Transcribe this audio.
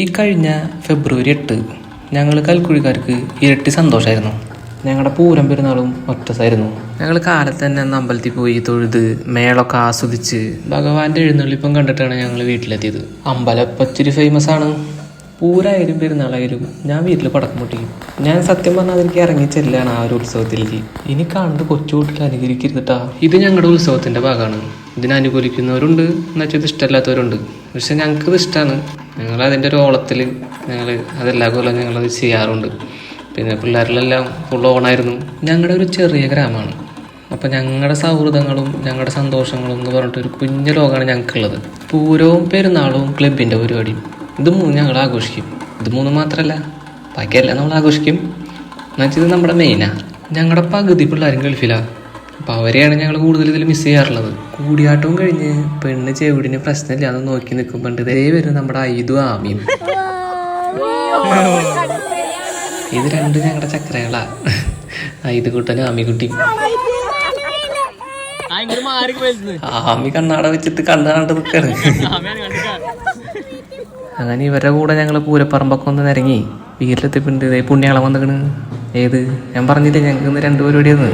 ഈ കഴിഞ്ഞ ഫെബ്രുവരി 8 ഞങ്ങൾ കൽക്കുഴിക്കാർക്ക് ഇരട്ടി സന്തോഷമായിരുന്നു. ഞങ്ങളുടെ പൂരം പെരുന്നാളും ഒറ്റസായിരുന്നു. ഞങ്ങൾ കാലത്ത് തന്നെ അമ്പലത്തിൽ പോയി തൊഴുത് മേളൊക്കെ ആസ്വദിച്ച് ഭഗവാന്റെ എഴുന്നള്ളിപ്പം കണ്ടിട്ടാണ് ഞങ്ങൾ വീട്ടിലെത്തിയത്. അമ്പലം ഇപ്പം ഇച്ചിരി ഫേമസ് ആണ്. പൂരായാലും പെരുന്നാളായാലും ഞാൻ വീട്ടിൽ പടക്കം പൊട്ടിക്കും. ഞാൻ സത്യം പറഞ്ഞാൽ എനിക്ക് ഇറങ്ങി ചെല്ലാണ് ആ ഒരു ഉത്സവത്തിലേക്ക്. ഇനി കാണുന്നത് കൊച്ചുകുട്ടിക്ക് അനുകരിക്കരുതട്ടാ. ഇത് ഞങ്ങളുടെ ഉത്സവത്തിൻ്റെ ഭാഗമാണ്. ഇതിനെ അനുകൂലിക്കുന്നവരുണ്ട്, എന്നുവെച്ചാൽ ഇത് ഇഷ്ടമല്ലാത്തവരുണ്ട്. പക്ഷെ ഞങ്ങൾക്കിത് ഇഷ്ടമാണ്. ഞങ്ങൾ അതിൻ്റെ ഒരു ഓളത്തിൽ ഞങ്ങൾ അതെല്ലാ കൊല്ലം ഞങ്ങളത് ചെയ്യാറുണ്ട്. പിന്നെ പിള്ളേരിലെല്ലാം ഫുൾ ഓണായിരുന്നു. ഞങ്ങളുടെ ഒരു ചെറിയ ഗ്രാമമാണ്. അപ്പം ഞങ്ങളുടെ സൗഹൃദങ്ങളും ഞങ്ങളുടെ സന്തോഷങ്ങളും എന്ന് പറഞ്ഞിട്ടൊരു കുഞ്ഞു ലോകമാണ് ഞങ്ങൾക്കുള്ളത്. പൂരവും പെരുന്നാളും ക്ലബിൻ്റെ പരിപാടിയും ഇത് മൂന്ന് ഞങ്ങൾ ആഘോഷിക്കും. ഇത് മൂന്ന് മാത്രമല്ല, ബാക്കിയെല്ലാം നമ്മൾ ആഘോഷിക്കും. എന്നുവെച്ചാൽ ഇത് നമ്മുടെ മെയിനാണ്. ഞങ്ങളുടെ പകുതി പിള്ളേരും ഗൾഫിലാണ്. അപ്പോൾ അവരെയാണ് ഞങ്ങൾ കൂടുതൽ ഇതിൽ മിസ് ചെയ്യാറുള്ളത്. കൂടിയാട്ടവും കഴിഞ്ഞ് പെണ്ണ് ചെവിടിന് പ്രശ്നമില്ലാതെ നോക്കി നിൽക്കുമ്പോൾ ഇതേ വരും നമ്മുടെ ഐദും ആമിയും. ഇത് രണ്ട് ഞങ്ങളുടെ ചക്രകളാ, ഐദ് കുട്ടനും ആമിക്കുട്ടിയും. ആമി കണ്ണാട വെച്ചിട്ട് കണ്ണാണ്ട് നിൽക്കാണ്. അങ്ങനെ ഇവരുടെ കൂടെ ഞങ്ങൾ പൂരപ്പറമ്പൊക്കെ ഒന്ന് നിരങ്ങി വീട്ടിലെത്തിപ്പിണ്ട്. പുണ്യാളം വന്നിക്കണ്. ഏത് ഞാൻ പറഞ്ഞില്ലേ ഞങ്ങൾക്ക് ഇന്ന് 2 പരിപാടിയായിരുന്നു.